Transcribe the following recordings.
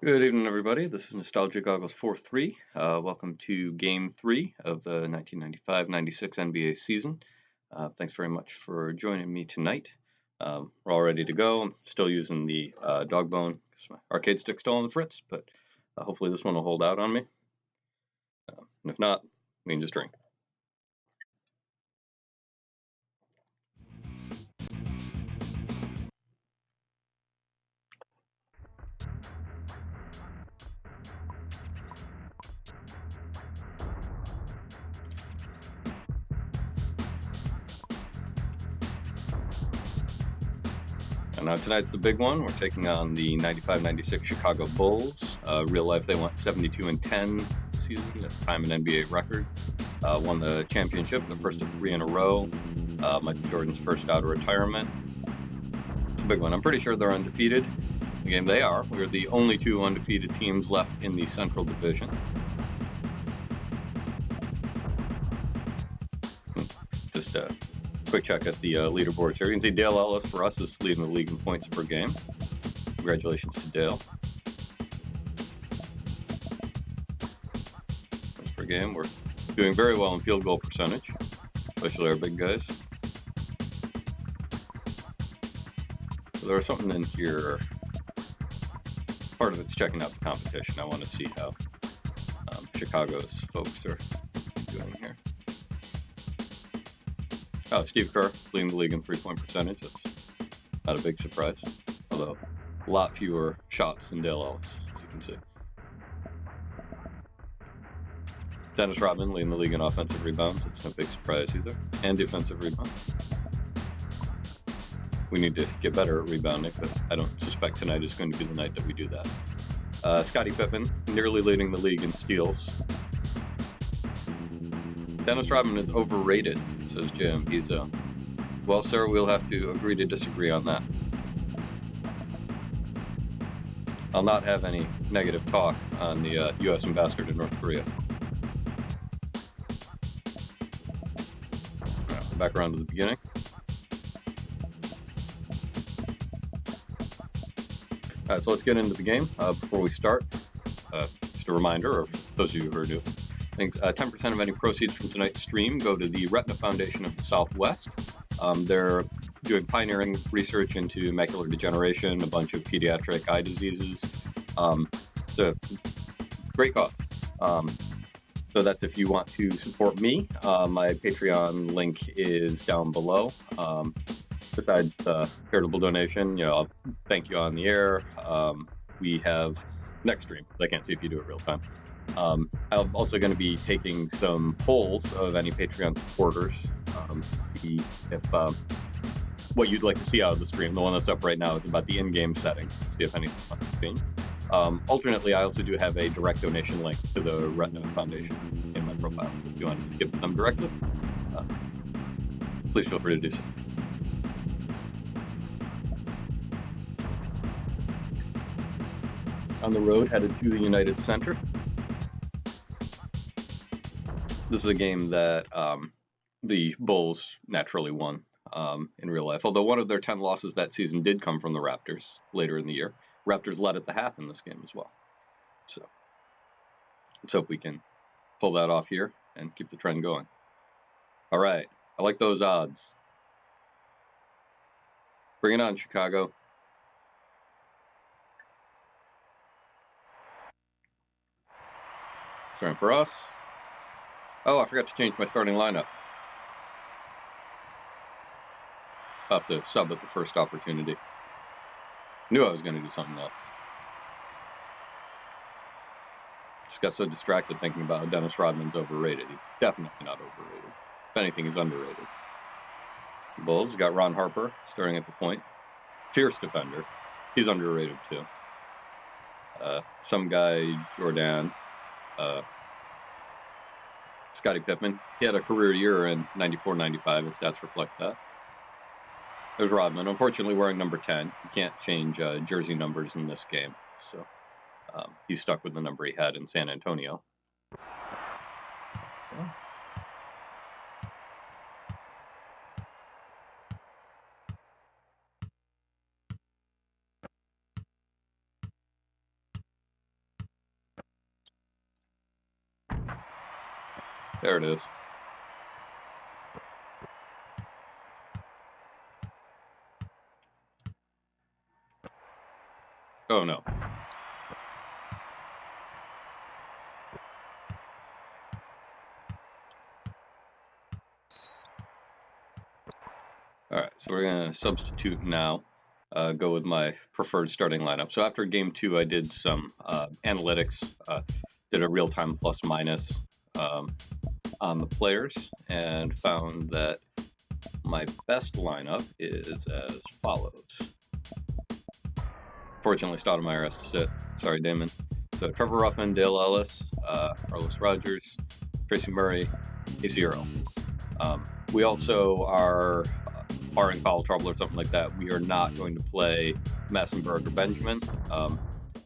Good evening, everybody. This is Nostalgia Goggles 4-3. Welcome to Game 3 of the 1995-96 NBA season. Thanks very much for joining me tonight. We're all ready to go. I'm still using the dog bone because my arcade stick's still on the fritz, but hopefully this one will hold out on me. And if not, we can just drink. And now tonight's the big one. We're taking on the 95-96 Chicago Bulls. Real life, they went 72-10 season at the time, an NBA record. Won the championship, the first of 3 in a row. Michael Jordan's first out of retirement. It's a big one. I'm pretty sure they're undefeated. The game they are. We're the only 2 undefeated teams left in the Central Division. Just a quick check at the leaderboards here. You can see Dale Ellis for us is leading the league in points per game. Congratulations to Dale. Points per game. We're doing very well in field goal percentage, especially our big guys. So there's something in here. Part of it's checking out the competition. I want to see how Chicago's folks are doing here. Oh, Steve Kerr leading the league in 3-point percentage. That's not a big surprise, although a lot fewer shots than Dale Ellis, as you can see. Dennis Rodman leading the league in offensive rebounds. That's no big surprise either. And defensive rebounds. We need to get better at rebounding, but I don't suspect tonight is going to be the night that we do that. Scottie Pippen nearly leading the league in steals. Dennis Rodman is overrated, says Jim. He's well, sir, we'll have to agree to disagree on that. I'll not have any negative talk on the U.S. ambassador to North Korea. Back around to the beginning. All right, so let's get into the game. Before we start, just a reminder, or for those of you who are new, 10% of any proceeds from tonight's stream go to the Retina Foundation of the Southwest. They're doing pioneering research into macular degeneration, a bunch of pediatric eye diseases. It's a great cause. So that's if you want to support me. My Patreon link is down below. Besides the charitable donation, I'll thank you on the air. We have next stream. I can't see if you do it real time. I'm also going to be taking some polls of any Patreon supporters to see if what you'd like to see out of the stream. The one that's up right now is about the in-game setting. See if anything wants to change. Alternately, I also do have a direct donation link to the Retina Foundation in my profile. So if you want to give to them directly, please feel free to do so. On the road, headed to the United Center. This is a game that the Bulls naturally won in real life, although one of their 10 losses that season did come from the Raptors later in the year. Raptors led at the half in this game as well. So let's hope we can pull that off here and keep the trend going. All right, I like those odds. Bring it on, Chicago. Starting for us. Oh, I forgot to change my starting lineup. I'll have to sub at the first opportunity. Knew I was going to do something else. Just got so distracted thinking about how Dennis Rodman's overrated. He's definitely not overrated. If anything, he's underrated. The Bulls got Ron Harper starting at the point. Fierce defender. He's underrated too. Some guy, Jordan. Scottie Pippen. He had a career year in 94-95. His stats reflect that. There's Rodman, unfortunately wearing number 10. You can't change jersey numbers in this game, so he's stuck with the number he had in San Antonio. Okay. There it is. Oh no. Alright, so we're going to substitute now. Go with my preferred starting lineup. So after game 2, I did some analytics, did a real-time plus minus on the players, and found that my best lineup is as follows. Fortunately, Stoudemire has to sit. Sorry, Damon. So Trevor Ruffin, Dale Ellis, Carlos Rogers, Tracy Murray, AC Earl. We also are in foul trouble or something like that. We are not going to play Massenburg or Benjamin.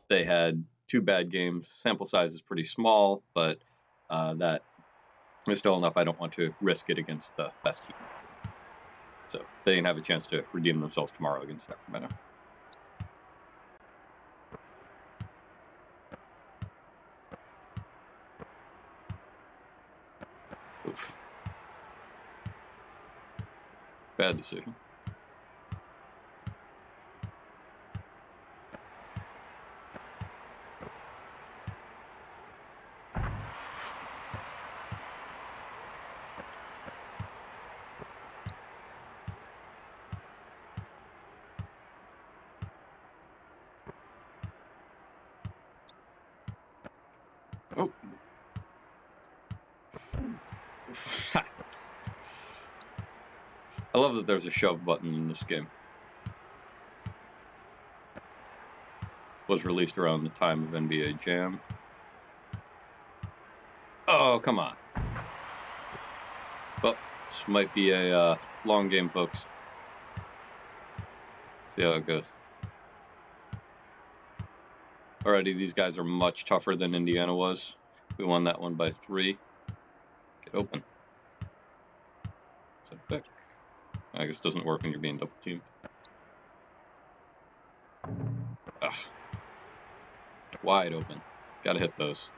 They had 2 bad games. Sample size is pretty small, but that is still enough. I don't want to risk it against the best team. So they can have a chance to redeem themselves tomorrow against Sacramento. Oof. Bad decision. Oh. I love that there's a shove button in this game. Was released around the time of NBA Jam. Oh, come on. Well, this might be a long game, folks. See how it goes. Alrighty, these guys are much tougher than Indiana was. We won that one by 3. Get open. Set back. I guess it doesn't work when you're being double teamed. Ugh. Wide open. Gotta hit those.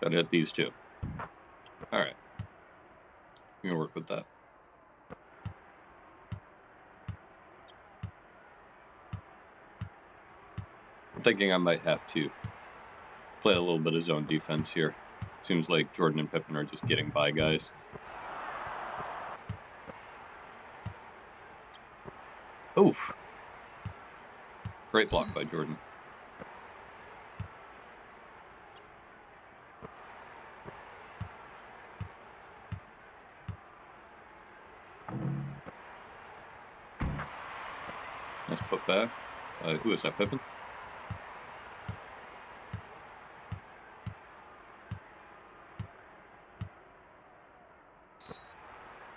Gotta hit these 2. Alright. We can work with that. I'm thinking I might have to play a little bit of zone defense here. Seems like Jordan and Pippen are just getting by guys. Oof. Great block by Jordan. Nice put back. Who is that, Pippen?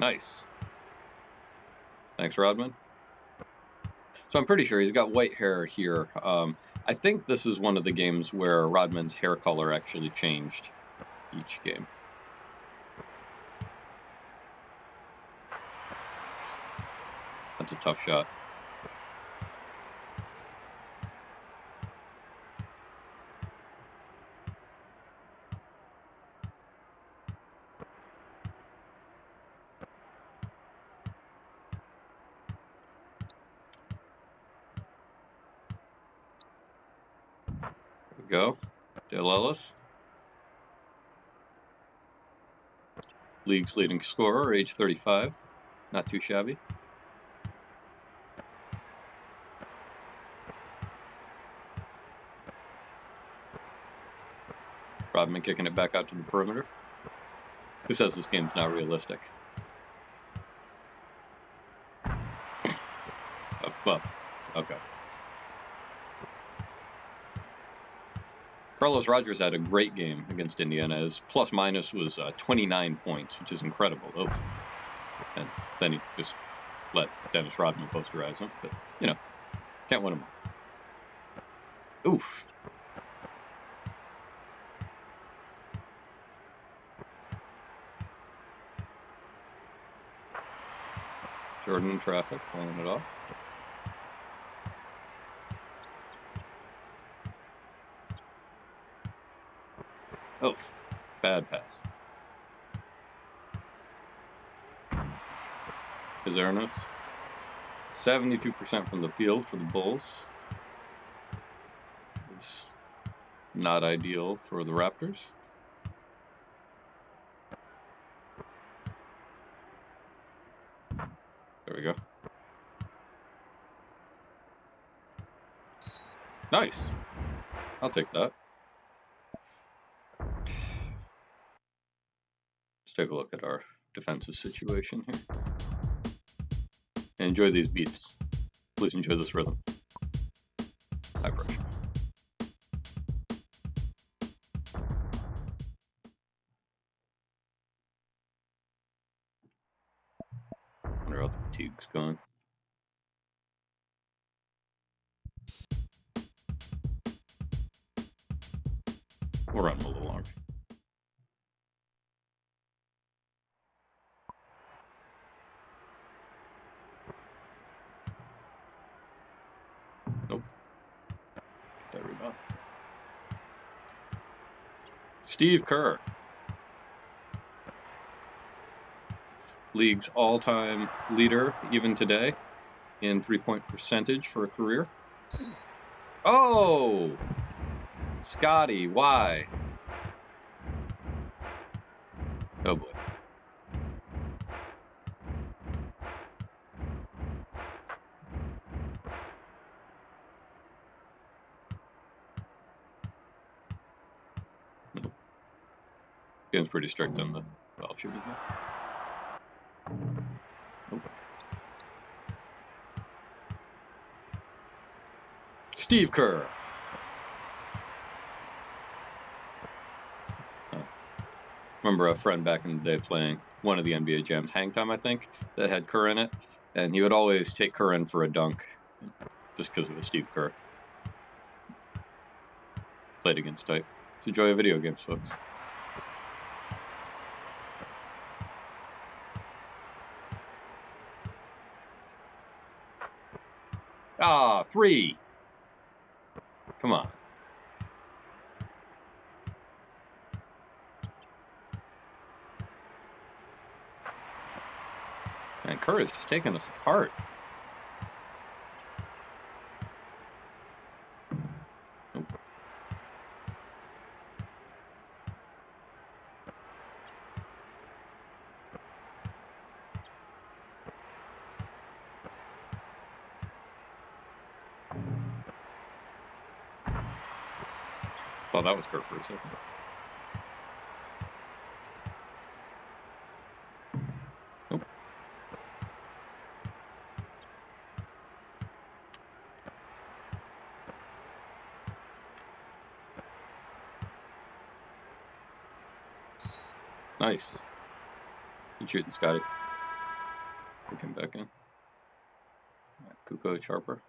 Nice. Thanks, Rodman. So I'm pretty sure he's got white hair here. I think this is one of the games where Rodman's hair color actually changed each game. That's a tough shot. Go. Dale Ellis. League's leading scorer, age 35. Not too shabby. Rodman kicking it back out to the perimeter. Who says this game's not realistic? Well, okay. Carlos Rogers had a great game against Indiana. His plus minus was 29 points, which is incredible. Oof. And then he just let Dennis Rodman posterize him. But, you know, can't win them all. Oof. Jordan in traffic, pulling it off. Oh, bad pass. Kazernas, 72% from the field for the Bulls. It's not ideal for the Raptors. There we go. Nice. I'll take that. Let's take a look at our defensive situation here. And enjoy these beats. Please enjoy this rhythm. High pressure. Wonder how the fatigue's going. We'll run a little longer. Nope. Get that rebound. Steve Kerr. League's all-time leader, even today, in three-point percentage for a career. Oh! Scottie, why? Oh boy. Nope. Game's pretty strict on the foul shooting here. Nope. Steve Kerr. Remember a friend back in the day playing one of the NBA jams, Hang Time, I think, that had Kerr in it, and he would always take Kerr in for a dunk, just because it was Steve Kerr. Played against type. It's the joy of video games, folks. Ah, 3. Come on. Man, Kerr is just taking us apart. Nope. Thought that was Kerr for a second. Nope. Nice. Good shooting, Scottie. Pick him back in. Kukoc, Harper.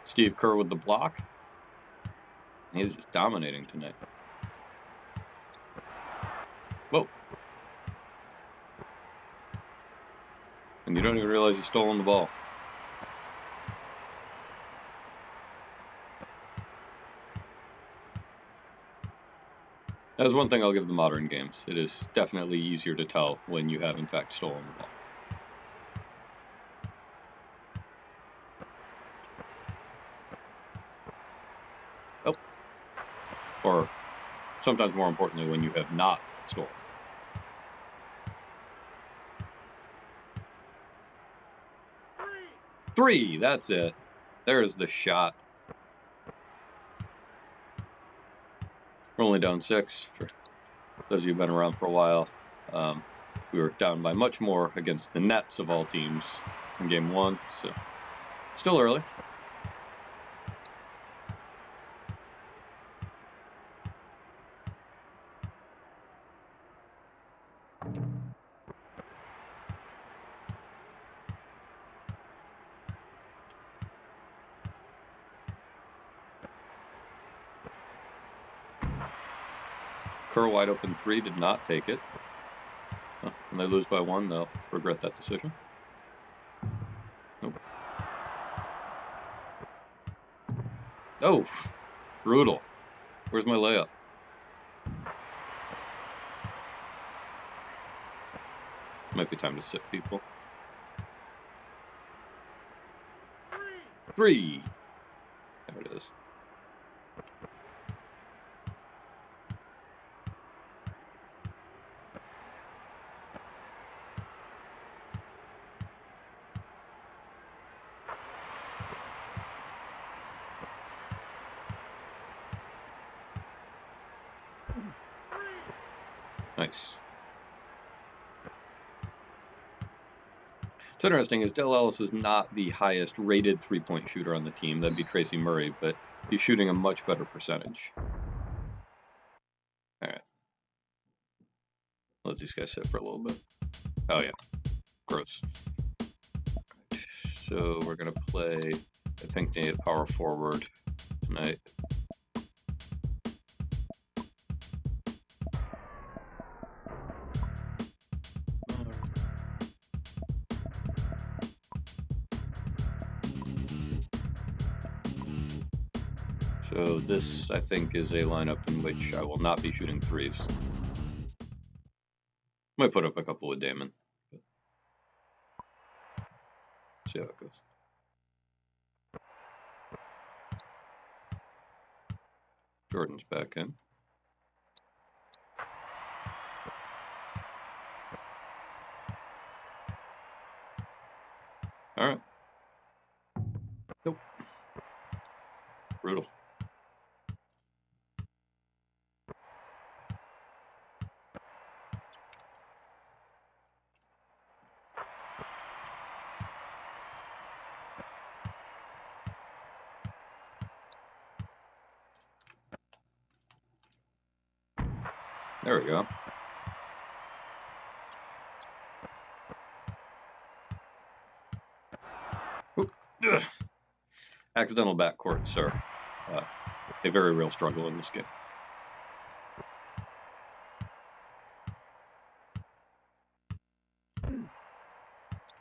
Steve Kerr with the block. He's just dominating tonight. Whoa. And you don't even realize he's stolen the ball. That is one thing I'll give the modern games. It is definitely easier to tell when you have, in fact, stolen the ball. Oh. Or, sometimes more importantly, when you have not stolen. Three, that's it. There's the shot. We're only down 6 for those of you who've been around for a while. We were down by much more against the Nets of all teams in game 1, so still early. Kerr wide open three, did not take it. When they lose by one, they'll regret that decision. Nope. Oh, brutal. Where's my layup? Might be time to sit people. Three. There it is. Nice. What's interesting is Dale Ellis is not the highest rated three-point shooter on the team. That'd be Tracy Murray, but he's shooting a much better percentage. All right. Let these guys sit for a little bit. Oh, yeah. Gross. So we're going to play Ed Pinckney at power forward tonight. So this, I think, is a lineup in which I will not be shooting threes. Might put up a couple with Damon. But see how it goes. Jordan's back in. All right. Nope. Brutal. There we go. Ugh. Accidental backcourt serve. A very real struggle in this game.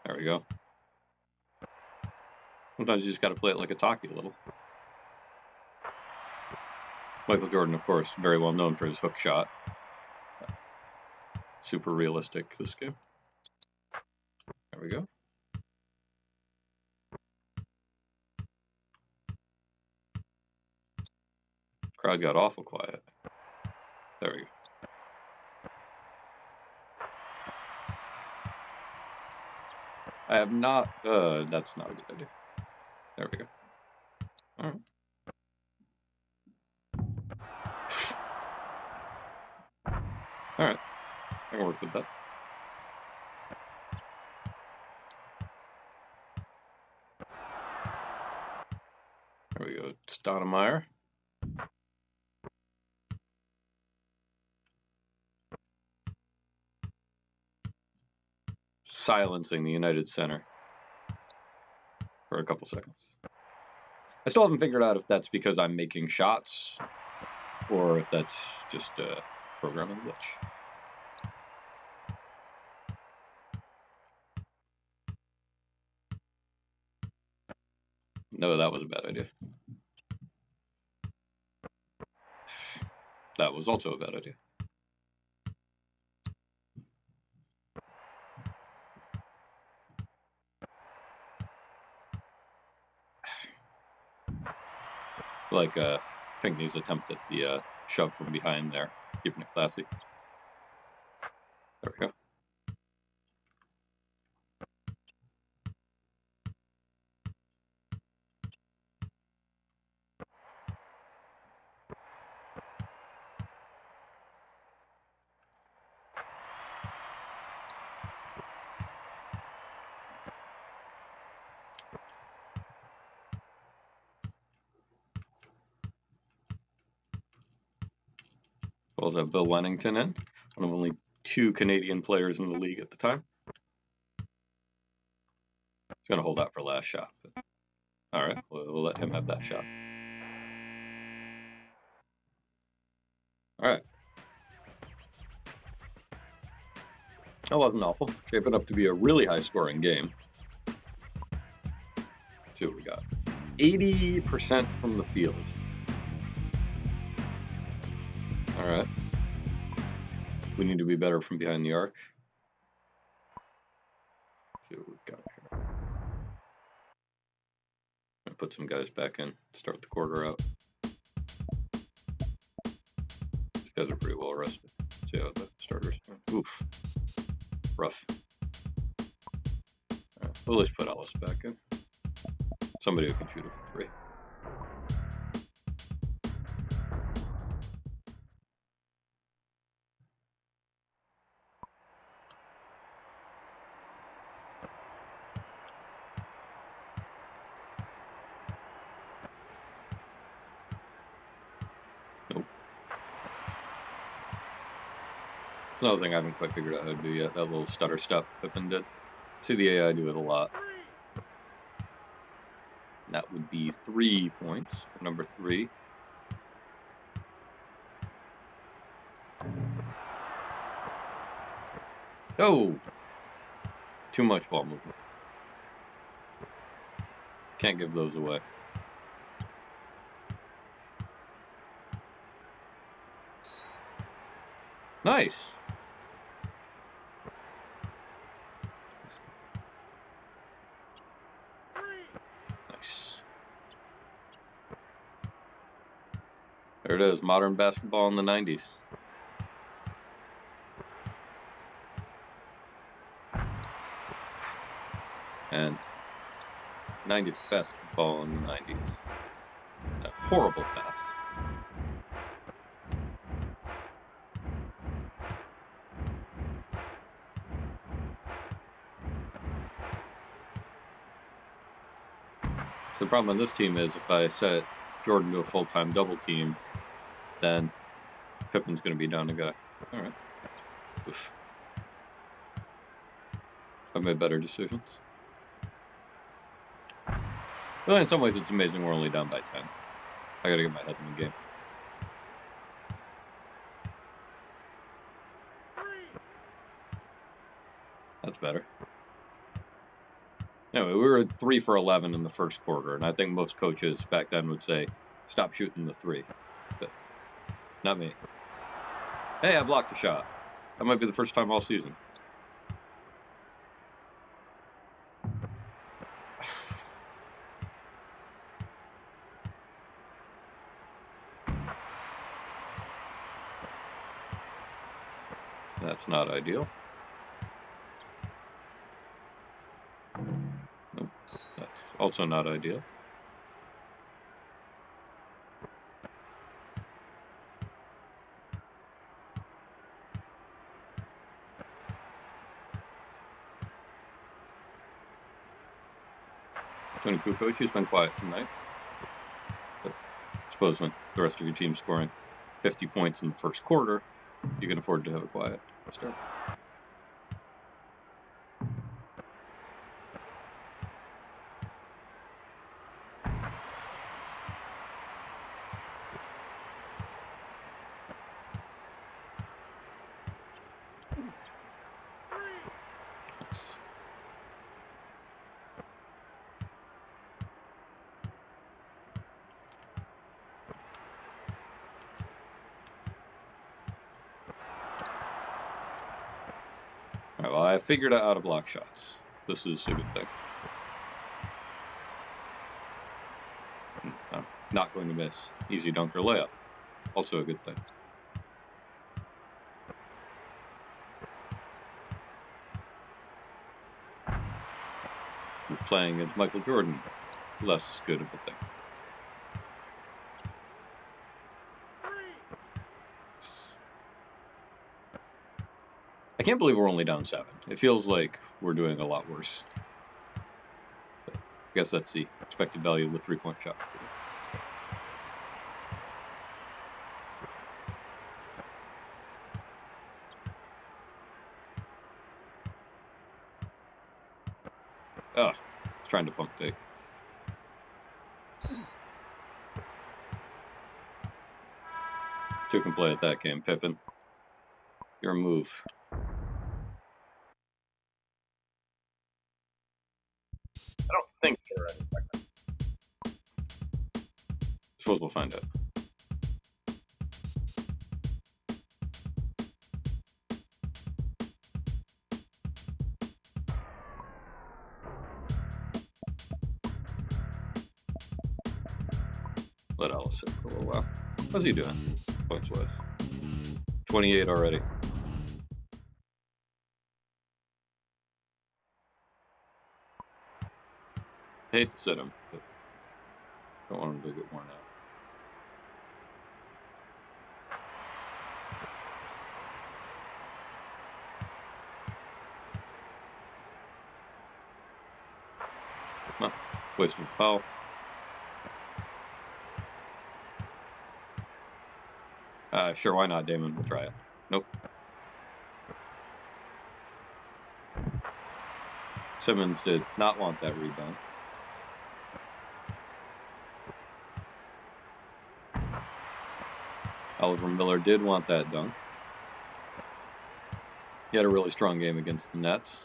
There we go. Sometimes you just got to play it like it's hockey a little. Michael Jordan, of course, very well known for his hook shot. Super realistic this game. There we go. Crowd got awful quiet. There we go. I have not, that's not a good idea. There we go. All right. All right. I can work with that. There we go. Stoudemire. Silencing the United Center for a couple seconds. I still haven't figured out if that's because I'm making shots or if that's just a programming glitch. No, that was a bad idea. That was also a bad idea. Like Pinckney's attempt at the shove from behind there, keeping it classy. There we go. We'll have Bill Wennington in, one of only 2 Canadian players in the league at the time. He's going to hold out for last shot. But all right, we'll let him have that shot. All right. That wasn't awful. Shaping up to be a really high-scoring game. Let's see what we got. 80% from the field. All right. We need to be better from behind the arc. Let's see what we've got here. I'm gonna put some guys back in. Start the quarter out. These guys are pretty well rested. Let's see how the starters are. Oof. Rough. All right. We'll at least put Ellis back in. Somebody who can shoot a three. Nope. It's another thing I haven't quite figured out how to do yet. That little stutter step Pippen did. See the AI do it a lot. That would be 3 points for number 3. Oh! Too much ball movement. Can't give those away. Nice! Nice. There it is, modern basketball in the 90s. And 90s basketball in the 90s. A horrible pass. So the problem on this team is if I set Jordan to a full-time double team, then Pippen's going to be down a guy. All right. Oof. I've made better decisions. Well, in some ways, it's amazing we're only down by 10. I got to get my head in the game. That's better. Anyway, we were at 3 for 11 in the first quarter, and I think most coaches back then would say, stop shooting the 3. But not me. Hey, I blocked a shot. That might be the first time all season. That's not ideal. Nope, that's also not ideal. Tony Kukoc, he's been quiet tonight. But I suppose when the rest of your team's scoring 50 points in the first quarter, you can afford to have a quiet start. Alright, well, I figured out how to block shots. This is a good thing. I'm not going to miss easy dunk or layup. Also a good thing. We're playing as Michael Jordan. Less good of a thing. I can't believe we're only down 7. It feels like we're doing a lot worse. But I guess that's the expected value of the 3-point shot. Ah, it's trying to pump fake. Two can play at that game, Pippen. Your move. I don't think there are any technical. Suppose we'll find out. Let Ellis sit for a little while. How's he doing, points-wise? 28 already. Hate to sit him, but don't want him to get worn out. Well, wasted foul. Sure, why not, Damon? We'll try it. Nope. Simmons did not want that rebound. Oliver Miller did want that dunk. He had a really strong game against the Nets.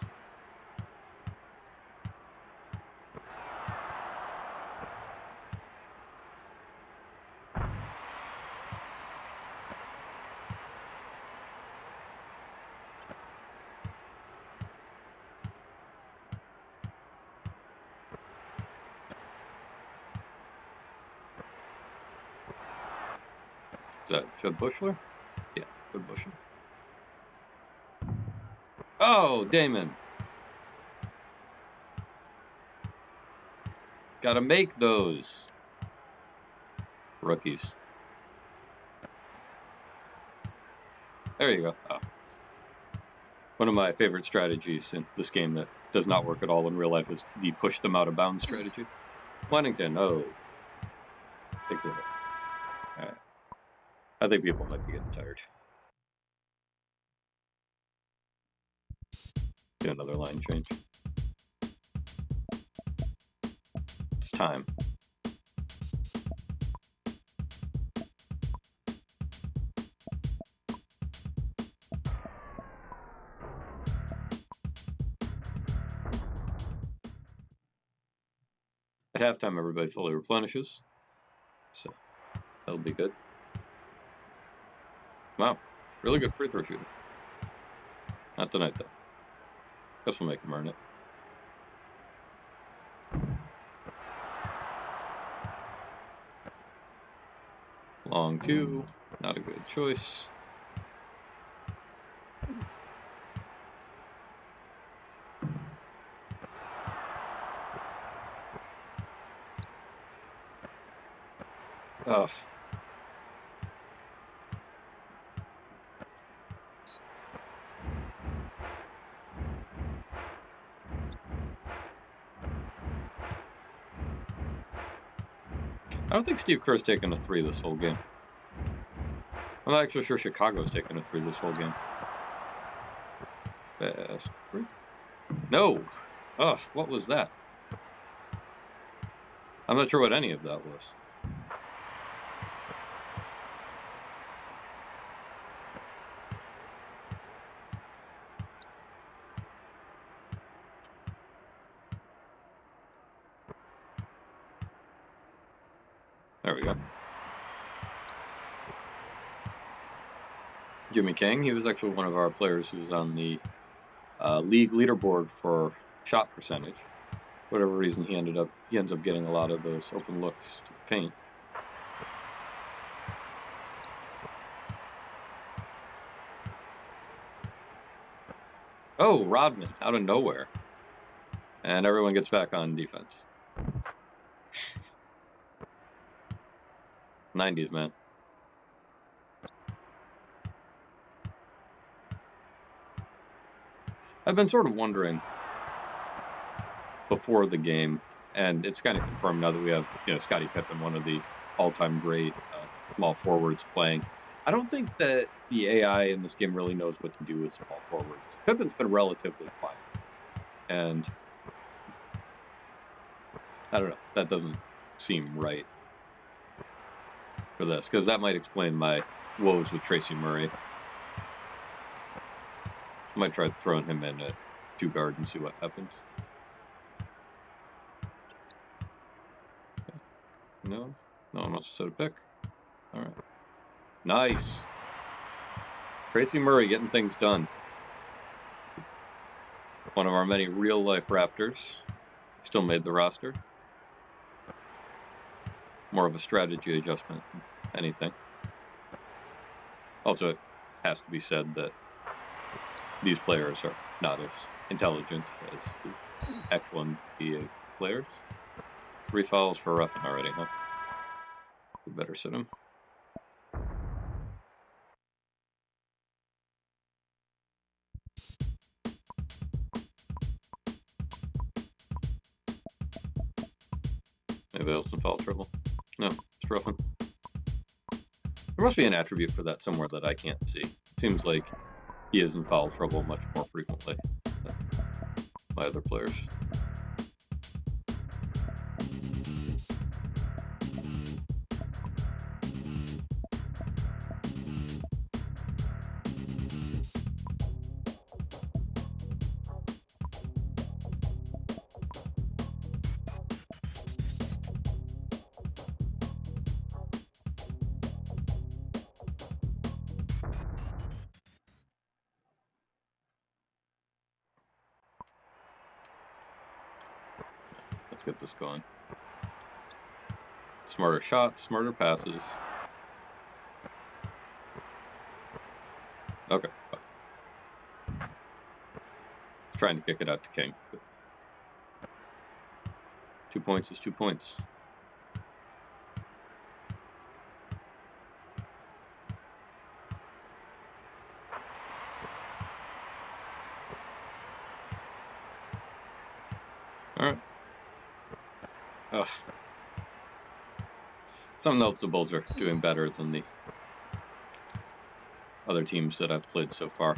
Is that Jud Bushler? Yeah, Jud Bushler. Oh, Damon. Gotta make those. Rookies. There you go. Oh. One of my favorite strategies in this game that does not work at all in real life is the push them out of bounds strategy. Wennington, oh. Exhibit. Alright. I think people might be getting tired. Do another line change. It's time. At halftime, everybody fully replenishes. So, that'll be good. Wow. Really good free throw shooter. Not tonight, though. Guess we'll make him earn it. Long two. Not a good choice. Ugh. I don't think Steve Kerr's taken a three this whole game. I'm not actually sure Chicago's taken a three this whole game. Fast break. No! Ugh, what was that? I'm not sure what any of that was. There we go. Jimmy King, he was actually one of our players who was on the league leaderboard for shot percentage. Whatever reason, he ends up getting a lot of those open looks to the paint. Oh, Rodman, out of nowhere. And everyone gets back on defense. 90s, man. I've been sort of wondering before the game, and it's kind of confirmed now that we have, Scottie Pippen, one of the all-time great small forwards playing. I don't think that the AI in this game really knows what to do with small forwards. Pippen's been relatively quiet, and I don't know. That doesn't seem right for this, because that might explain my woes with Tracy Murray. I might try throwing him in at two guard and see what happens. No? No one wants to set a pick? All right. Nice. Tracy Murray getting things done. One of our many real-life Raptors. Still made the roster. More of a strategy adjustment than anything. Also, it has to be said that these players are not as intelligent as the actual NBA players. 3 fouls for Ruffin already, huh? We better sit him. Maybe Ellis in foul trouble. No, it's Ruffin. There must be an attribute for that somewhere that I can't see. It seems like he is in foul trouble much more frequently than my other players. Let's get this going. Smarter shots, smarter passes. Okay. Trying to kick it out to King. But 2 points is 2 points. Alright. Ugh. Something else the Bulls are doing better than the other teams that I've played so far.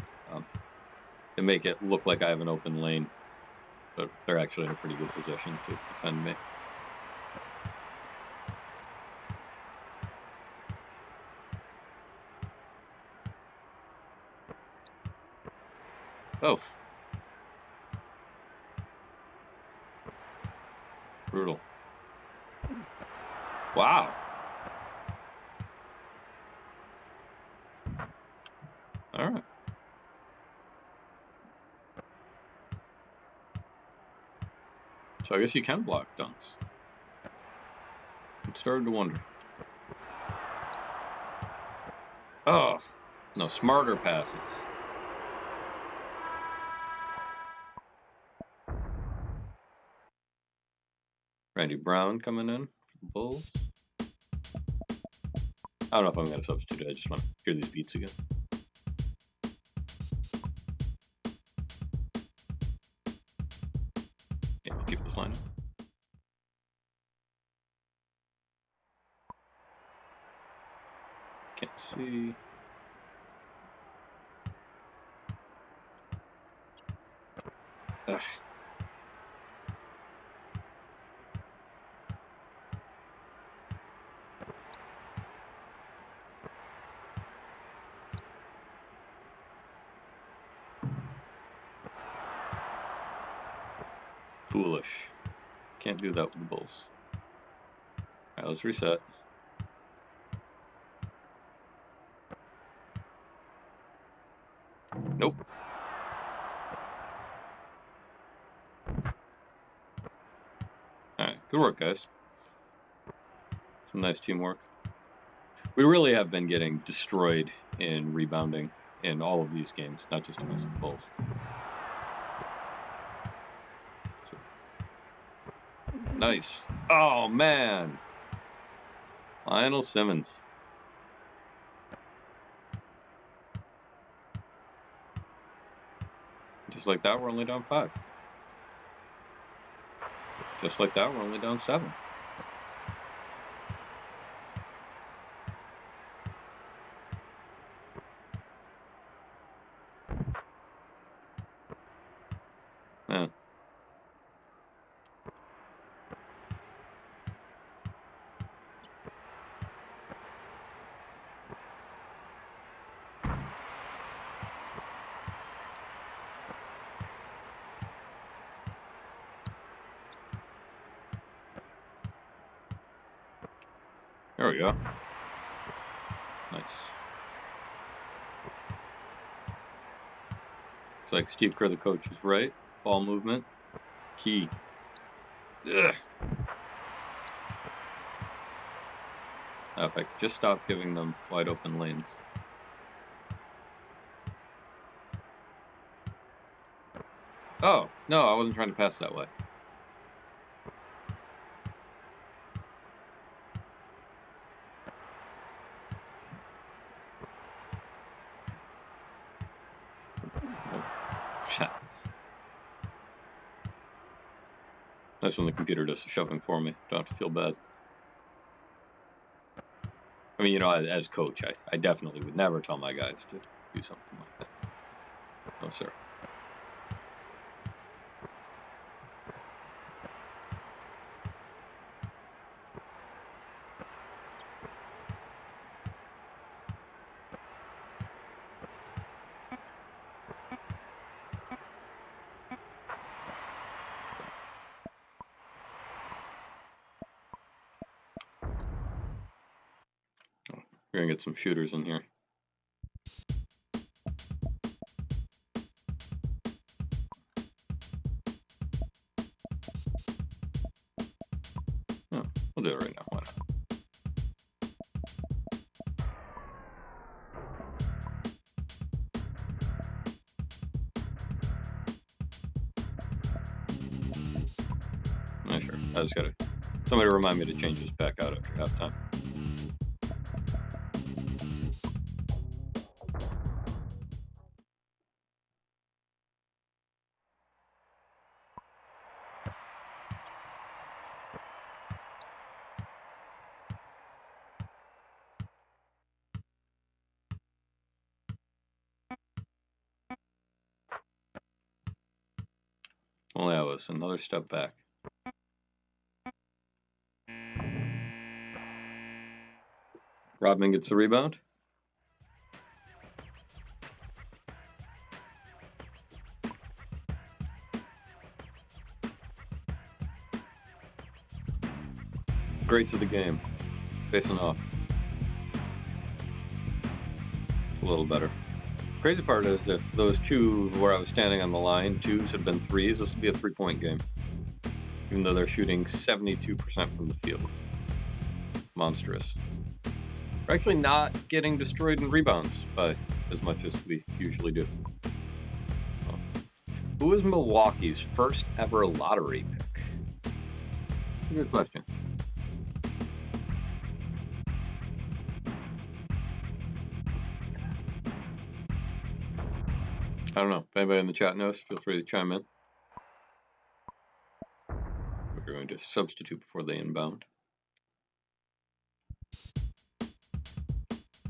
They make it look like I have an open lane, but they're actually in a pretty good position to defend me. Oh. Brutal. Wow. All right. So I guess you can block dunks. I'm starting to wonder. Oh, no, smarter passes. Randy Brown coming in for the Bulls. I don't know if I'm going to substitute. I just want to hear these beats again. Yeah, I'll keep this lineup. Can't see. Ugh. Foolish. Can't do that with the Bulls. Alright, let's reset. Nope. Alright, good work, guys. Some nice teamwork. We really have been getting destroyed in rebounding in all of these games, not just against the Bulls. So, nice. Oh, man. Lionel Simmons. Just like that, we're only down 5. Just like that, we're only down 7. Yeah. There we go. Nice. Looks like Steve Kerr, the coach, is right. Ball movement. Key. Ugh. If I could just stop giving them wide open lanes. Oh, no, I wasn't trying to pass that way. That's when the computer does the shoving for me. Don't have to feel bad. I mean, you know, as coach, I definitely would never tell my guys to do something like that. No, sir. We're going to get some shooters in here. Oh, we'll do it right now. Why not? No, sure. I just got to... Somebody remind me to change this back out after halftime. Only Ellis, another step back. Rodman gets the rebound. Greats of the game. Facing off. It's a little better. Crazy part is if those two where I was standing on the line, twos had been threes, this would be a 3-point game. Even though they're shooting 72% from the field. Monstrous. We're actually not getting destroyed in rebounds by as much as we usually do. Oh. Who is Milwaukee's first ever lottery pick? Good question. I don't know. If anybody in the chat knows, feel free to chime in. We're going to substitute before they inbound.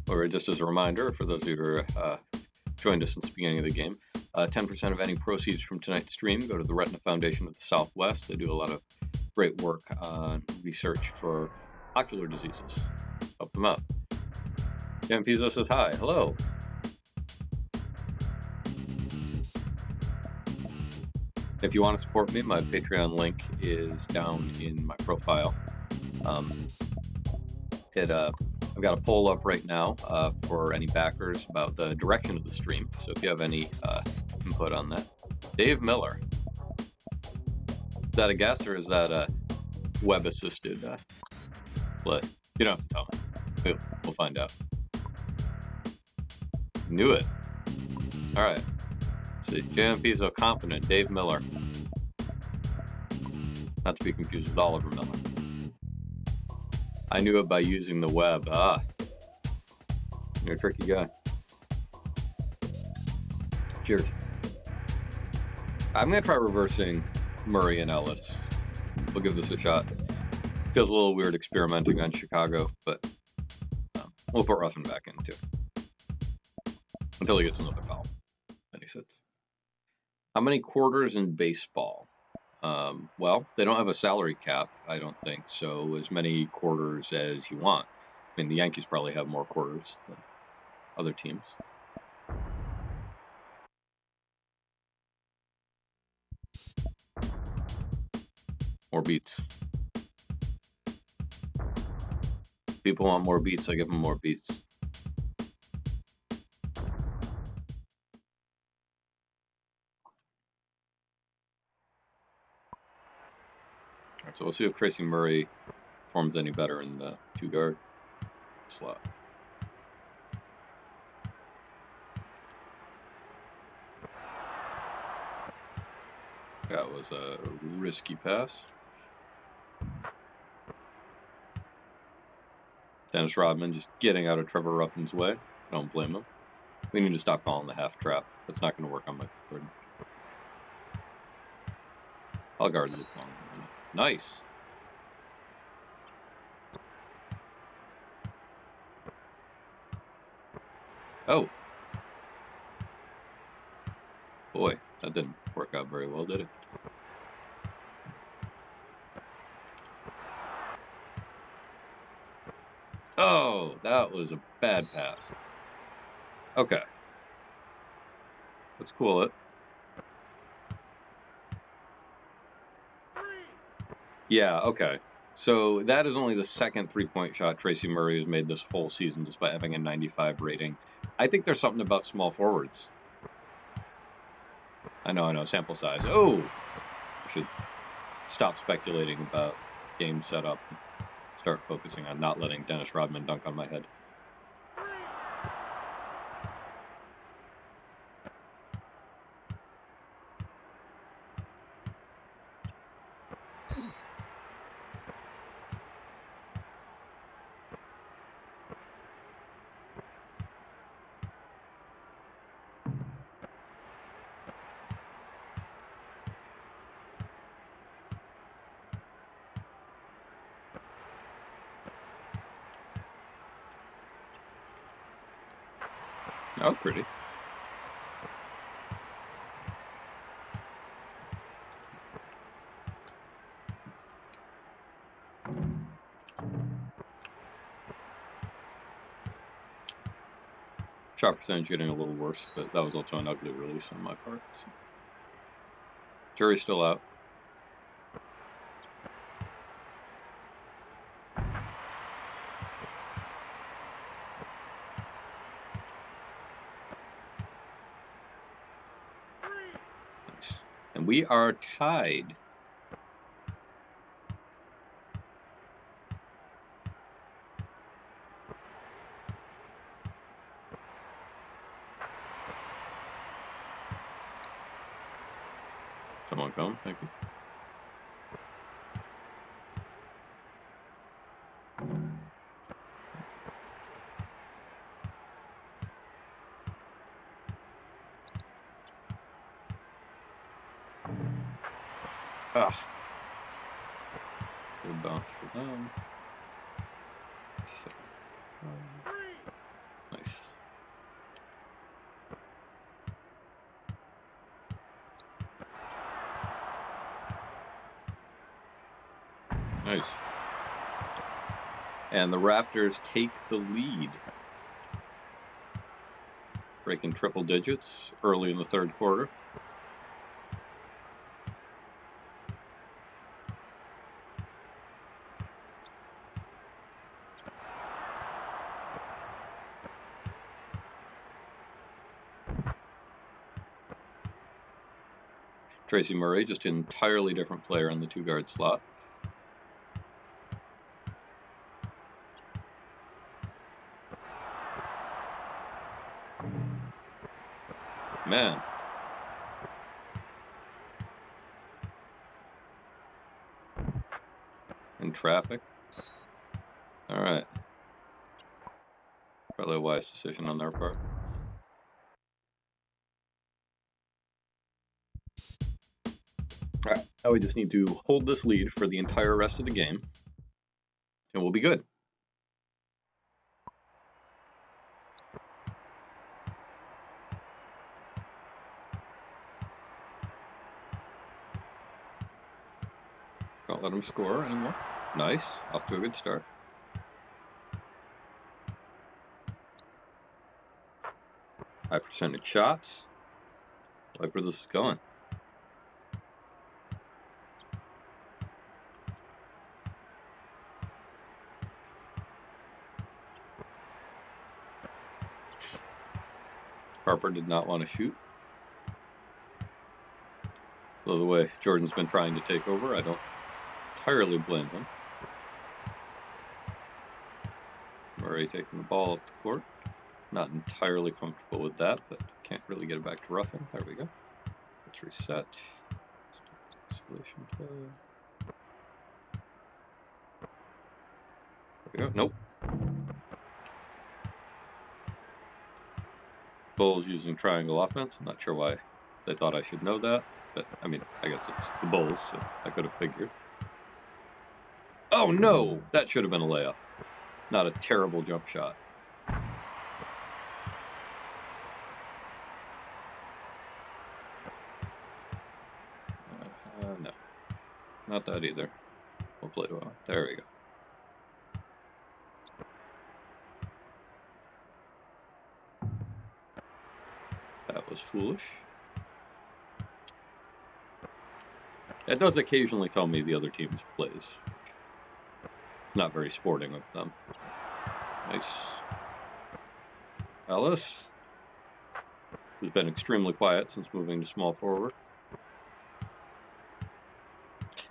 Or just as a reminder, for those of you who joined us since the beginning of the game, 10% of any proceeds from tonight's stream go to the Retina Foundation of the Southwest. They do a lot of great work on research for ocular diseases. Help them out. Dan Pizzo says hi. Hello. If you want to support me, my Patreon link is down in my profile. I've got a poll up right now for any backers about the direction of the stream. So if you have any input on that. Dave Miller. Is that a guess or is that a web-assisted play? You don't have to tell me. We'll find out. Knew it. All right. Let's see. JM Pizzo confident. Dave Miller. Not to be confused with Oliver Miller. I knew it by using the web. You're a tricky guy. Cheers. I'm going to try reversing Murray and Ellis. We'll give this a shot. Feels a little weird experimenting on Chicago, but we'll put Ruffin back in too. Until he gets another foul. Then he sits. How many quarters in baseball? Well, they don't have a salary cap, I don't think, so as many quarters as you want. I mean, the Yankees probably have more quarters than other teams. More beats. People want more beats, I give them more beats. Alright, so we'll see if Tracy Murray performs any better in the 2-guard slot. That was a risky pass. Dennis Rodman just getting out of Trevor Ruffin's way. I don't blame him. We need to stop calling the half trap. That's not going to work on Michael Jordan. I'll guard Luke Long. Nice. Oh. Boy, that didn't work out very well, did it? Oh, that was a bad pass. Okay. Let's cool it. Yeah, okay. So that is only the second three-point shot Tracy Murray has made this whole season despite having a 95 rating. I think there's something about small forwards. I know, sample size. Oh! I should stop speculating about game setup and start focusing on not letting Dennis Rodman dunk on my head. That was pretty. Shot percentage getting a little worse, but that was also an ugly release on my part. So. Jury's still out. Nice. And we are tied. Someone come, thank you. Ah. Good bounce for them. Nice. Nice. And the Raptors take the lead. Breaking triple digits early in the third quarter. Tracy Murray, just an entirely different player in the 2-guard slot. Man. In traffic. All right. Probably a wise decision on their part. All right. Now we just need to hold this lead for the entire rest of the game, and we'll be good. Don't let them score anymore. Nice. Off to a good start. High percentage shots. I like where this is going. Harper did not want to shoot. Though the way Jordan's been trying to take over, I don't entirely blame him. Murray taking the ball up the court. Not entirely comfortable with that, but can't really get it back to Ruffin. There we go. Let's reset. Isolation play. There we go. Nope. Bulls using triangle offense. I'm not sure why they thought I should know that, but I mean, I guess it's the Bulls, so I could have figured. Oh no! That should have been a layup. Not a terrible jump shot. No. Not that either. We'll play to one. There we go. That was foolish. It does occasionally tell me the other team's plays. It's not very sporting of them. Nice. Ellis, who's been extremely quiet since moving to small forward.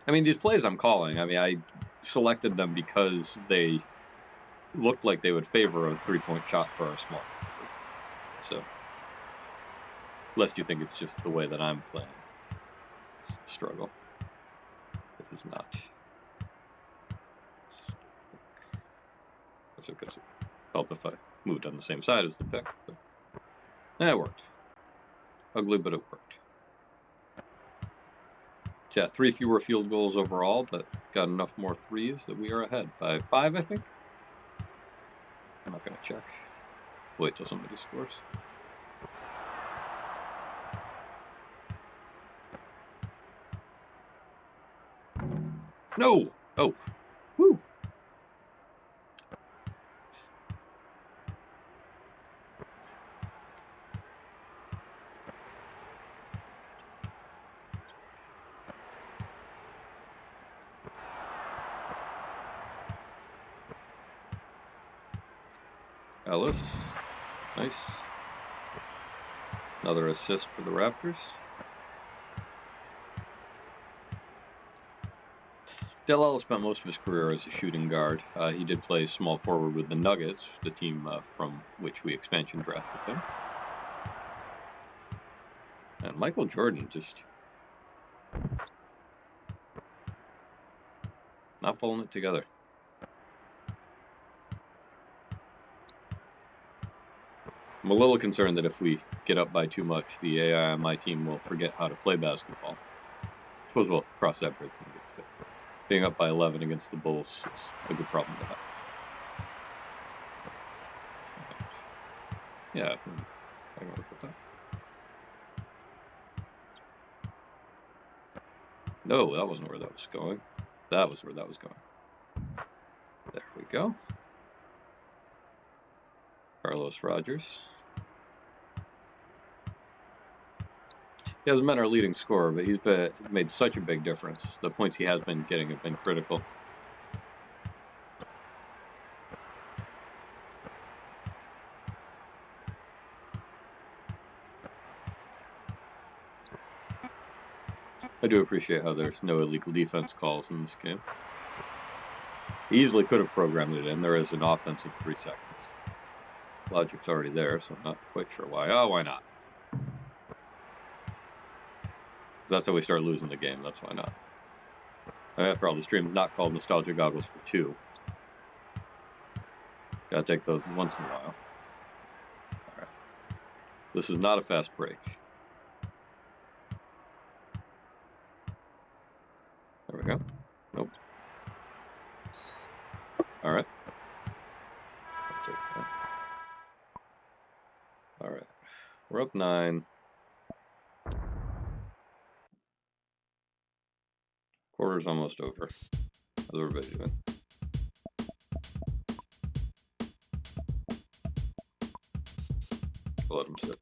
I mean, these plays I'm calling, I mean, I selected them because they looked like they would favor a three-point shot for our small forward. So, lest you think it's just the way that I'm playing. It's the struggle. It is not. That's okay. So help if I moved on the same side as the pick. But it worked. Ugly, but it worked. Yeah, 3 fewer field goals overall, but got enough more threes that we are ahead by 5, I think. I'm not going to check. Wait till somebody scores. No! Oh. Woo! Ellis. Nice. Another assist for the Raptors. Dell Ellis spent most of his career as a shooting guard. He did play small forward with the Nuggets, the team from which we expansion drafted him. And Michael Jordan just not pulling it together. I'm a little concerned that if we get up by too much, the AI on my team will forget how to play basketball. I suppose we'll cross that bridge when we get to it. Being up by 11 against the Bulls is a good problem to have. Yeah, I can work with that. No, that wasn't where that was going. That was where that was going. There we go. Carlos Rogers. He hasn't been our leading scorer, but he's made such a big difference. The points he has been getting have been critical. I do appreciate how there's no illegal defense calls in this game. He easily could have programmed it in. There is an offense of 3 seconds. Logic's already there, so I'm not quite sure why. Oh, why not? That's how we start losing the game. That's why not. After all, the stream's not called Nostalgia Goggles for 2. Gotta take those once in a while. Alright. This is not a fast break. There we go. Nope. Alright. I'll take that. Alright. We're up 9. Quarter's almost over. How's everybody doing? I'll let him sit.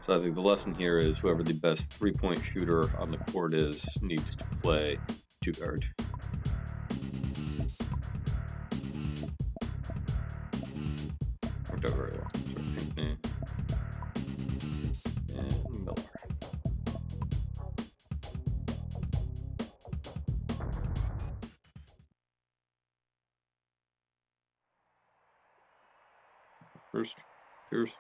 So I think the lesson here is whoever the best 3-point shooter on the court is needs to play 2 guard. Looked over to Pinckney and Miller. First, Pierce.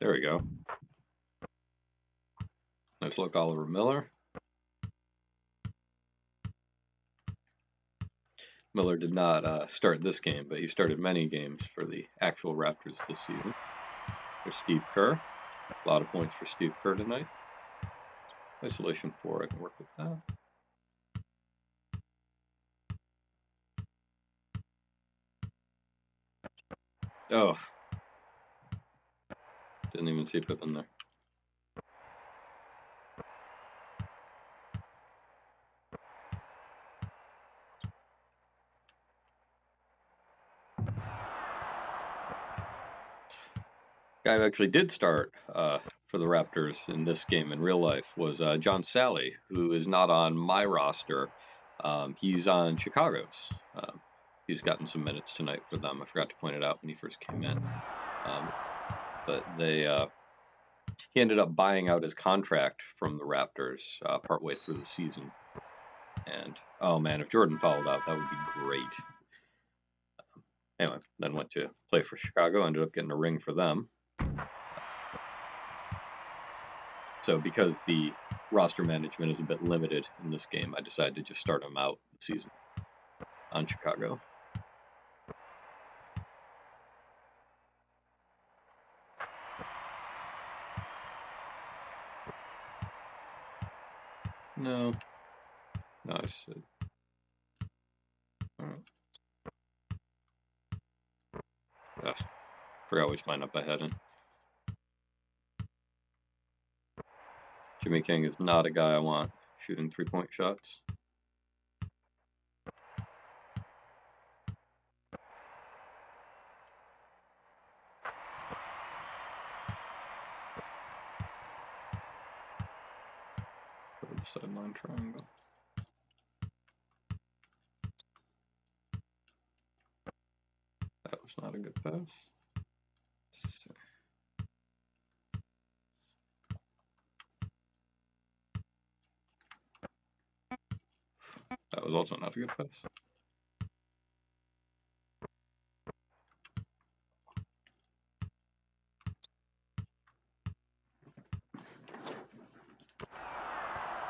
There we go. Nice look, Oliver Miller. Miller did not start this game, but he started many games for the actual Raptors this season. There's Steve Kerr. A lot of points for Steve Kerr tonight. Isolation 4, I can work with that. Oh. Didn't even see Pippen there. Guy who actually did start for the Raptors in this game in real life was John Sally, who is not on my roster. He's on Chicago's. He's gotten some minutes tonight for them. I forgot to point it out when he first came in. But he ended up buying out his contract from the Raptors partway through the season. And, oh man, if Jordan fouled out, that would be great. Anyway, then went to play for Chicago, ended up getting a ring for them. So because the roster management is a bit limited in this game, I decided to just start him out the season on Chicago. No, I should. All right. Forgot which lineup I had in. Jimmy King is not a guy I want shooting three-point shots. Over the sideline triangle. That was not a good pass. That was also not a good pass.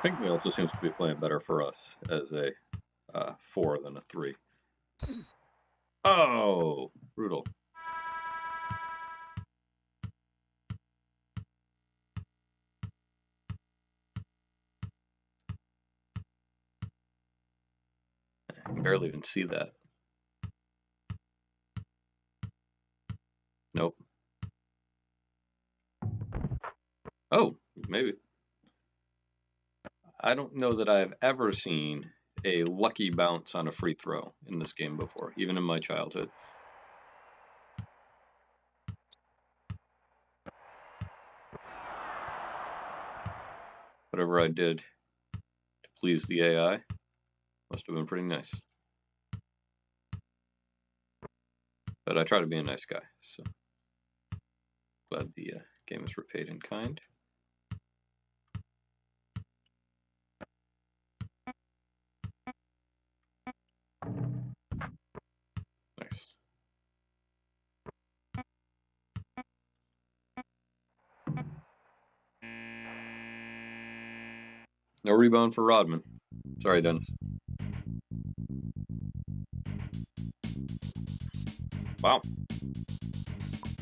Pinckney also seems to be playing better for us as a 4 than a 3. Oh, brutal. I can barely even see that. Nope. Oh, maybe. I don't know that I've ever seen a lucky bounce on a free throw in this game before, even in my childhood. Whatever I did to please the AI must have been pretty nice. But I try to be a nice guy, so glad the game is repaid in kind. Nice. No rebound for Rodman. Sorry, Dennis. Wow.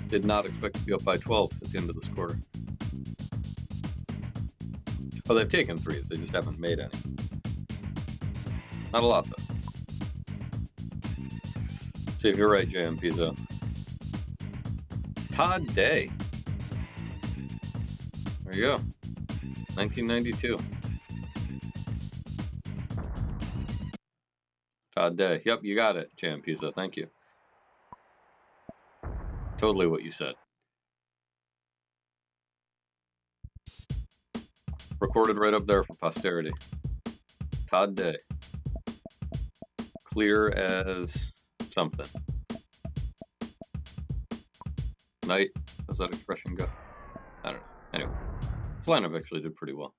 Did not expect to be up by 12 at the end of this quarter. Oh, they've taken threes. They just haven't made any. Not a lot, though. See if you're right, JM Pizzo. Todd Day. There you go. 1992. Todd Day. Yep, you got it, JM Pizzo. Thank you. Totally what you said. Recorded right up there for posterity. Todd Day. Clear as something. Night. How's that expression go? I don't know. Anyway, this lineup actually did pretty well.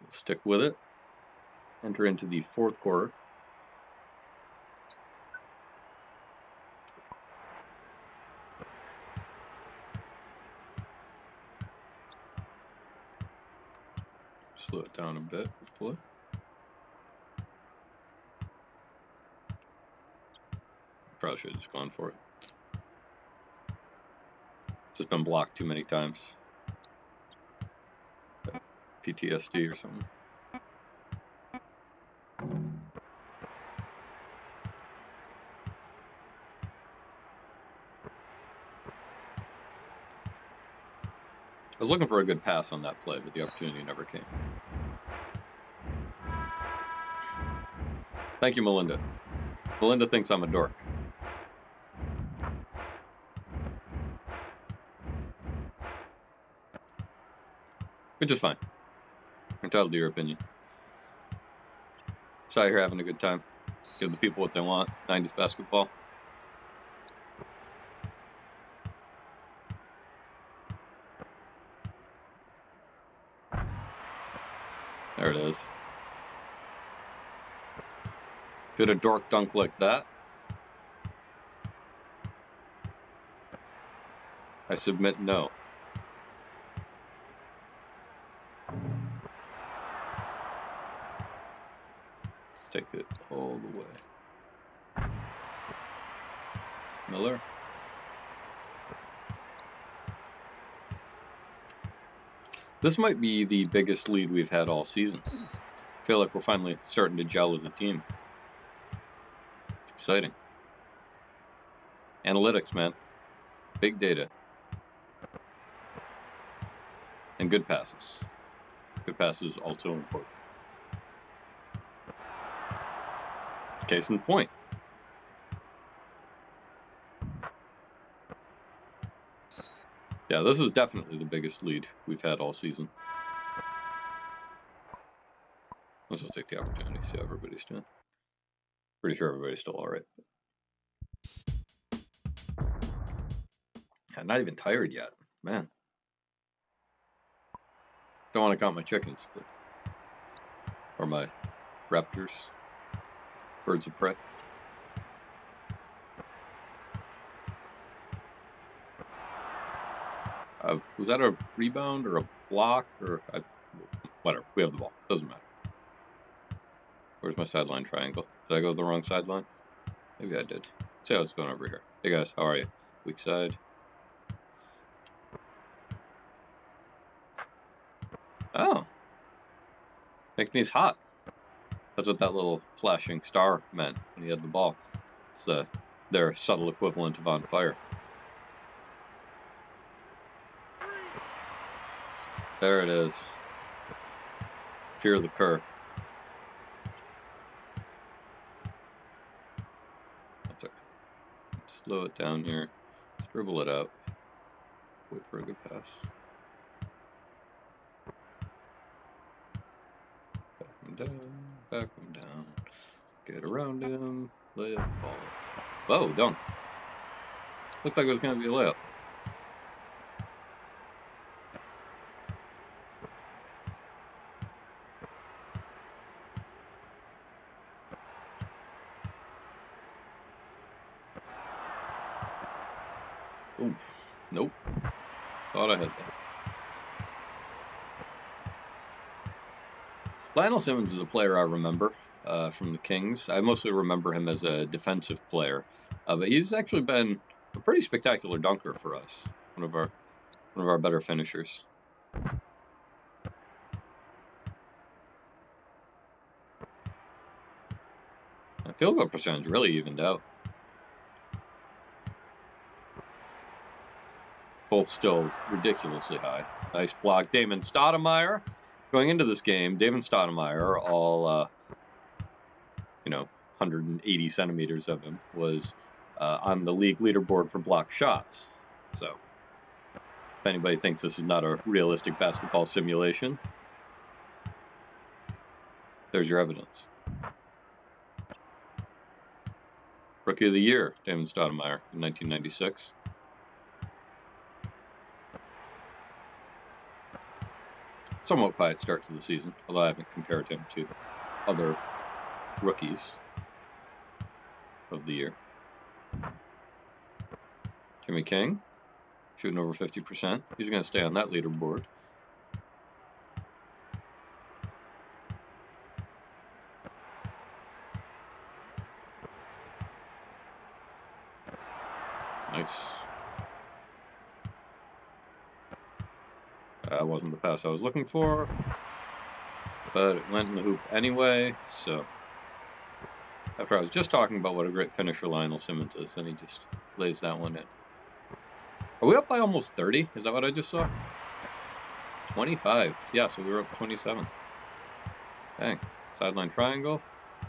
We'll stick with it. Enter into the fourth quarter. Slow it down a bit, hopefully. Probably should have just gone for it. Just been blocked too many times. PTSD or something. I was looking for a good pass on that play, but the opportunity never came. Thank you, Melinda. Melinda thinks I'm a dork. Which is fine. Entitled to your opinion. So out here having a good time. Give the people what they want. 90s basketball. There it is. Could a dork dunk like that? I submit no. Let's take it all the way. Miller. This might be the biggest lead we've had all season. I feel like we're finally starting to gel as a team. It's exciting. Analytics, man. Big data. And good passes. Good passes also important. Case in point. Yeah, this is definitely the biggest lead we've had all season. Let's just take the opportunity to see how everybody's doing. Pretty sure everybody's still alright. I'm not even tired yet. Man. Don't want to count my chickens, but... or my Raptors. Birds of prey. Was that a rebound or a block or whatever? We have the ball. Doesn't matter. Where's my sideline triangle? Did I go to the wrong sideline? Maybe I did. See how it's going over here. Hey guys, how are you? Weak side. Oh. Pinckney's hot. That's what that little flashing star meant when he had the ball. It's their subtle equivalent of on fire. There it is. Fear the cur. That's okay. Slow it down here. Scribble it out. Wait for a good pass. Back him down. Back him down. Get around him. Lay up ball. Whoa, dunk. Looked like it was going to be a layup. Oof. Nope. Thought I had that. Lionel Simmons is a player I remember from the Kings. I mostly remember him as a defensive player, but he's actually been a pretty spectacular dunker for us. One of our better finishers. And field goal percentage really evened out. Both still ridiculously high. Nice block. Damon Stoudemire. Going into this game, Damon Stoudemire, all 180 centimeters of him, was on the league leaderboard for blocked shots. So If anybody thinks this is not a realistic basketball simulation, there's your evidence. Rookie of the Year, Damon Stoudemire in 1996. Somewhat quiet start to the season, although I haven't compared him to other rookies of the year. Jimmy King, shooting over 50%. He's going to stay on that leaderboard. Nice. That wasn't the pass I was looking for, but it went in the hoop anyway, so after I was just talking about what a great finisher Lionel Simmons is, then he just lays that one in. Are we up by almost 30? Is that what I just saw? 25. Yeah, so we were up 27. Dang. Sideline triangle.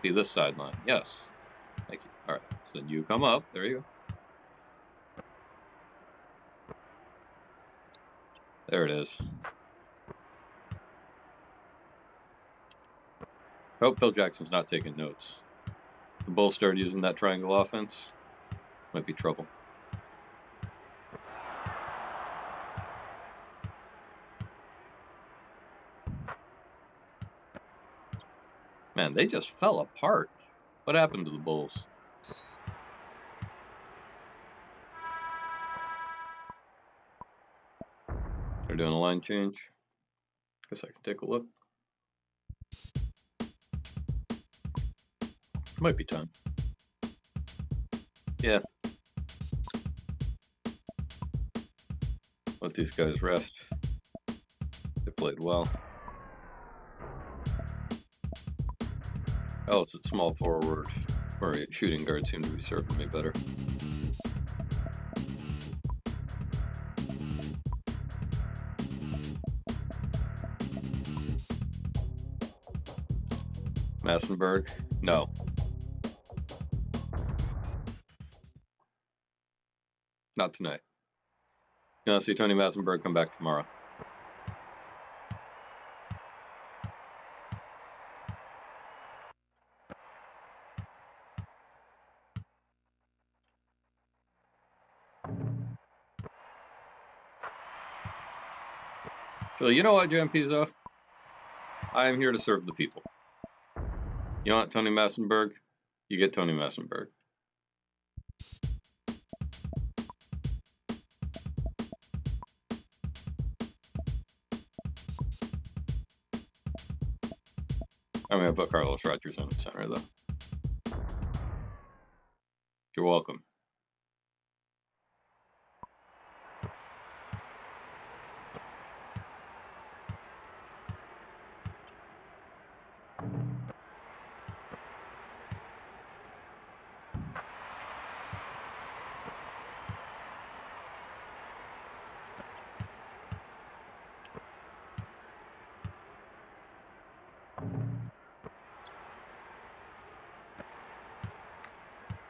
Be this sideline. Yes. Thank you. All right. So then you come up. There you go. There it is. I hope Phil Jackson's not taking notes. If the Bulls start using that triangle offense, might be trouble. Man, they just fell apart. What happened to the Bulls? They're doing a line change. Guess I can take a look. Might be time. Yeah. Let these guys rest. They played well. Ellis at small forward, or shooting guard seemed to be serving me better. Massenburg? No. Not tonight. You want to see Tony Massenburg come back tomorrow? So you know what, Jan Pizzo? I am here to serve the people. You want Tony Massenburg? You get Tony Massenburg. I'm going to put Carlos Rogers in at center, though. You're welcome.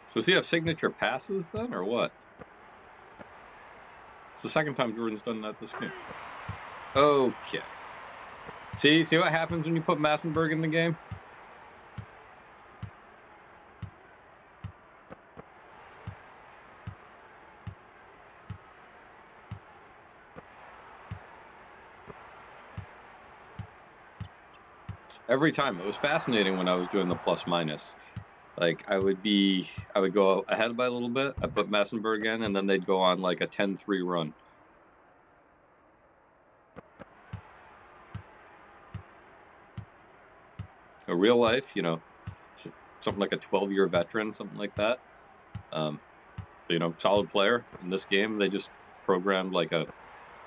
So does he have signature passes then, or what? It's the second time Jordan's done that this game. Okay. See what happens when you put Massenburg in the game? Every time. It was fascinating when I was doing the plus minus. Like, I would go ahead by a little bit, I'd put Massenburg in, and then they'd go on like a 10-3 run. A real life, something like a 12-year veteran, something like that. Solid player. In this game, they just programmed like a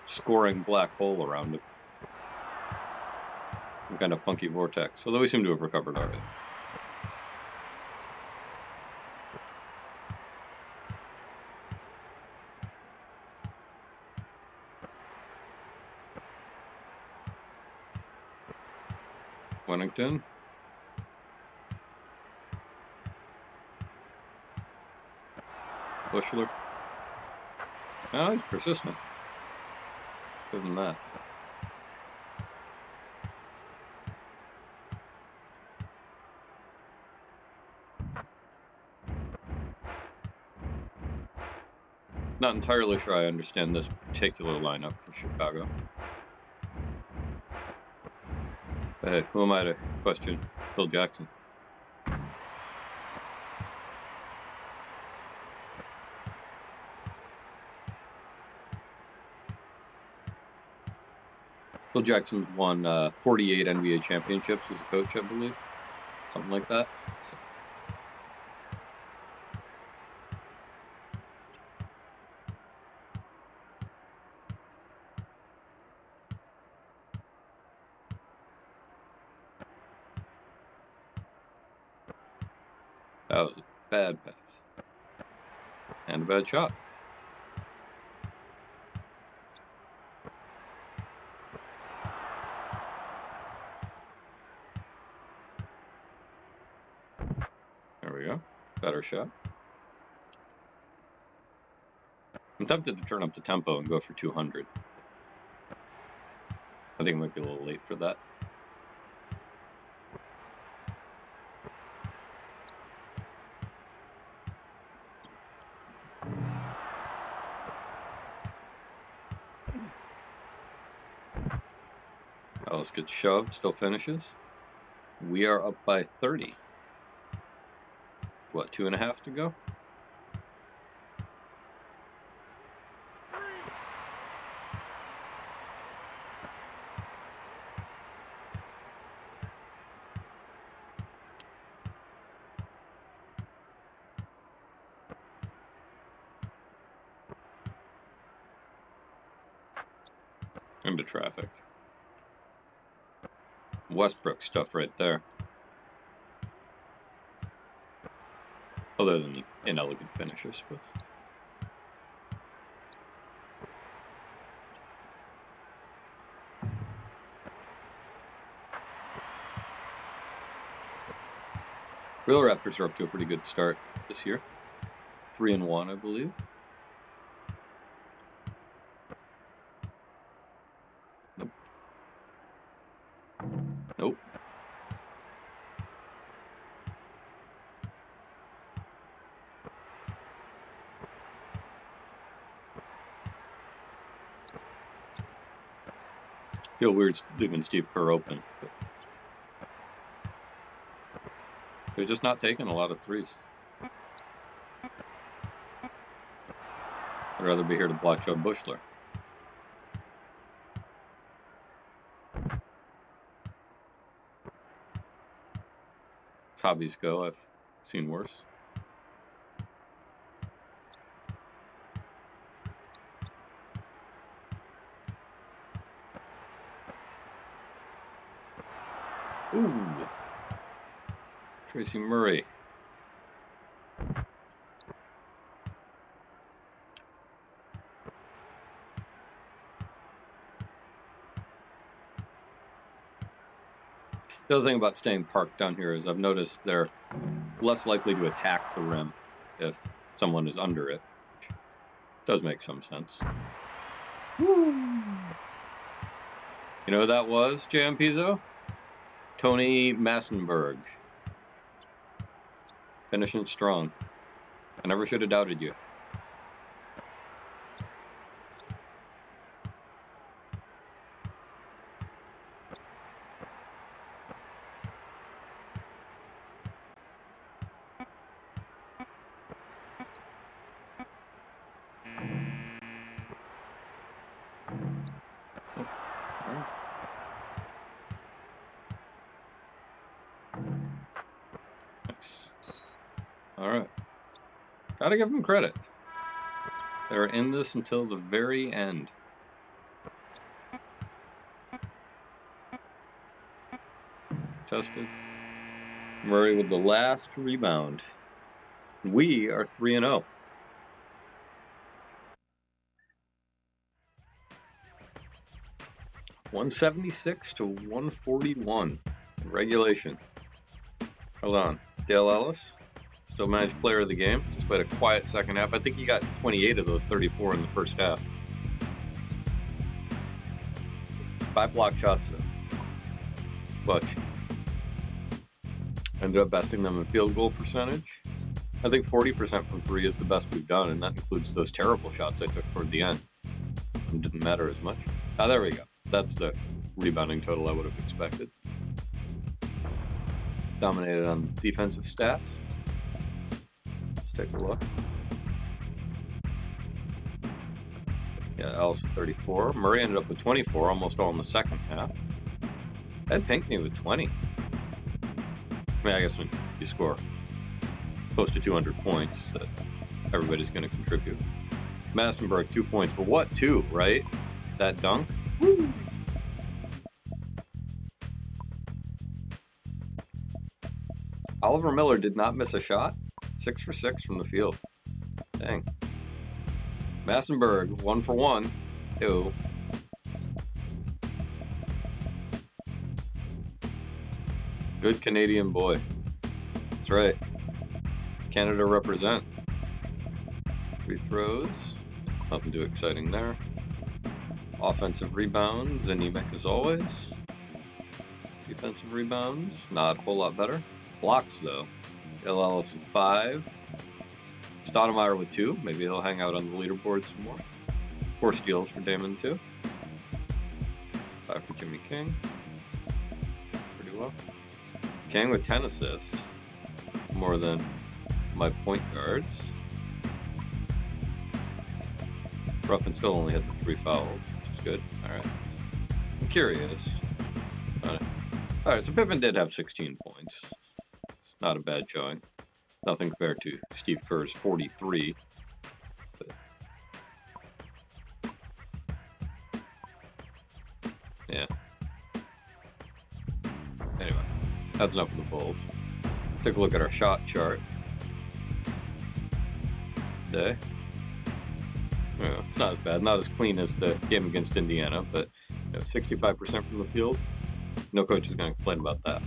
scoring black hole around him. Some kind of funky vortex. Although we seem to have recovered already. Wennington. Bushler. Oh, he's persistent. Give him that. Not entirely sure I understand this particular lineup for Chicago. Hey, who am I to question Phil Jackson? Phil Jackson's won 48 NBA championships as a coach, I believe. Something like that. So. That was a bad pass. And a bad shot. There we go. Better shot. I'm tempted to turn up the tempo and go for 200. I think it might be a little late for that. Ellis gets shoved, still finishes. We are up by 30. What, 2.5 to go? Into traffic. Westbrook stuff right there. Other than the inelegant finishes, but real Raptors are up to a pretty good start this year. 3-1, I believe. Nope. Feel weird leaving Steve Kerr open, but they're just not taking a lot of threes. I'd rather be here to block Joe Bushler. As hobbies go, I've seen worse. Ooh. Tracy Murray. The other thing about staying parked down here is I've noticed they're less likely to attack the rim if someone is under it, which does make some sense. Woo! You know who that was, JM Pizzo? Tony Massenburg. Finishing strong. I never should have doubted you. All right. Gotta give them credit. They were in this until the very end. Tested. Murray with the last rebound. We are 3-0. $176 to $141. Regulation. Hold on. Dale Ellis. Still managed player of the game, despite a quiet second half. I think he got 28 of those 34 in the first half. 5 block shots, though. Clutch. Ended up besting them in field goal percentage. I think 40% from 3 is the best we've done, and that includes those terrible shots I took toward the end. It didn't matter as much. Ah, there we go. That's the rebounding total I would have expected. Dominated on defensive stats. Let's take a look. So, yeah, Ellis with 34. Murray ended up with 24, almost all in the second half. Ed Pinckney with 20. I mean, I guess when you score close to 200 points, everybody's going to contribute. Massenburg, 2 points, but what 2, right? That dunk? Woo! Oliver Miller did not miss a shot. 6 for 6 from the field. Dang. Massenburg, 1 for 1. Ew. Good Canadian boy. That's right. Canada represent. Free throws. Nothing too exciting there. Offensive rebounds, anemic as always. Defensive rebounds, not a whole lot better. Blocks, though. Ellis with 5. Stoudemire with 2. Maybe he'll hang out on the leaderboard some more. 4 steals for Damon, too. 5 for Jimmy King. Pretty well. King with 10 assists. More than my point guards. Ruffin still only had the 3 fouls, which is good. Alright. I'm curious. Alright, so Pippen did have 16 points. It's not a bad showing. Nothing compared to Steve Kerr's 43. But yeah. Anyway, that's enough of the Bulls. Take a look at our shot chart. Day. Yeah, it's not as bad, not as clean as the game against Indiana, but 65% from the field. No coach is going to complain about that.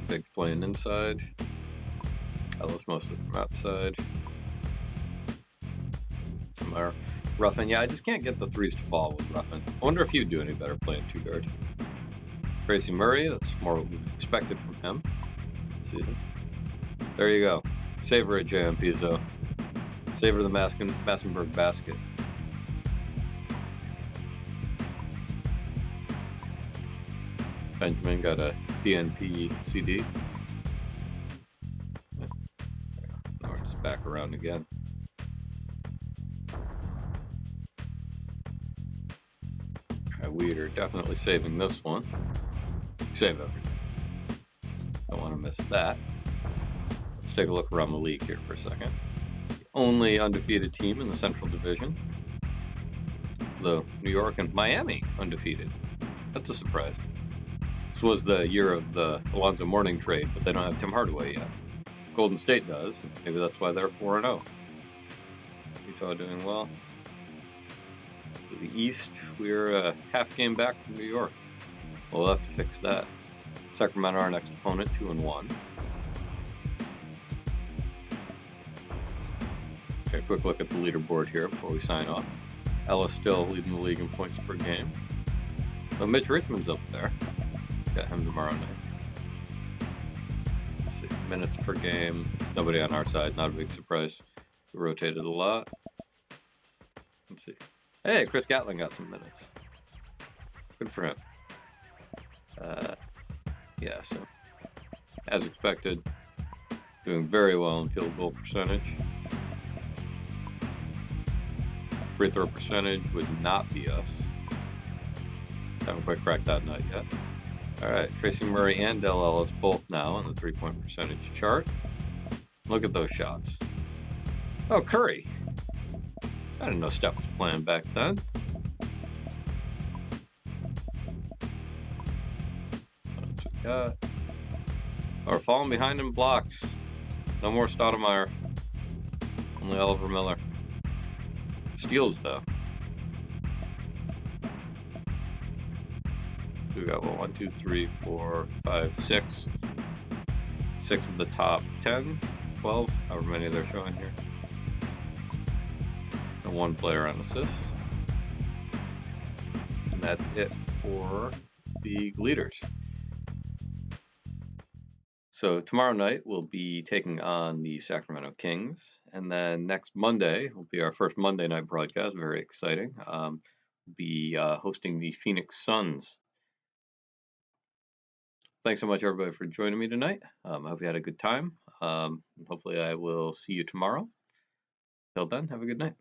Big's playing inside. Ellis mostly from outside. Ruffin, yeah, I just can't get the 3s to fall with Ruffin. I wonder if he'd do any better playing 2-guard. Tracy Murray, that's more what we've expected from him this season. There you go. Savor it, J.M. Pizzo. Savor the Massenburg basket. Benjamin got a DNP CD. Yeah. Now we're just back around again. Alright, we are definitely saving this one. Save everything. Don't want to miss that. Let's take a look around the league here for a second. The only undefeated team in the Central Division. Though New York and Miami undefeated. That's a surprise. This was the year of the Alonzo Mourning trade, but they don't have Tim Hardaway yet. Golden State does. Maybe that's why they're 4-0. Utah doing well. To the East, we're a half game back from New York. We'll have to fix that. Sacramento, our next opponent, 2-1. Okay, quick look at the leaderboard here before we sign off. Ellis still leading the league in points per game. But Mitch Richmond's up there. Got him tomorrow night. Let's see, minutes per game. Nobody on our side, not a big surprise. We rotated a lot. Let's see. Hey, Chris Gatlin got some minutes. Good for him. Yeah, so as expected, doing very well in field goal percentage. Free throw percentage would not be us. Haven't quite cracked that nut yet. Alright, Tracy Murray and Dell Ellis both now on the 3-point percentage chart. Look at those shots. Oh, Curry. I didn't know Steph was playing back then. What else we got? Oh, we're falling behind in blocks. No more Stoudemire. Only Oliver Miller. Steals, though. So we got 1, 2, 3, 4, 5, 6. 6 of the top 10, 12, however many they're showing here. and 1 player on assists. And that's it for the leaders. So tomorrow night we'll be taking on the Sacramento Kings, and then next Monday will be our first Monday night broadcast. Very exciting. We'll be hosting the Phoenix Suns. Thanks so much, everybody, for joining me tonight. I hope you had a good time. Hopefully I will see you tomorrow. Till then, have a good night.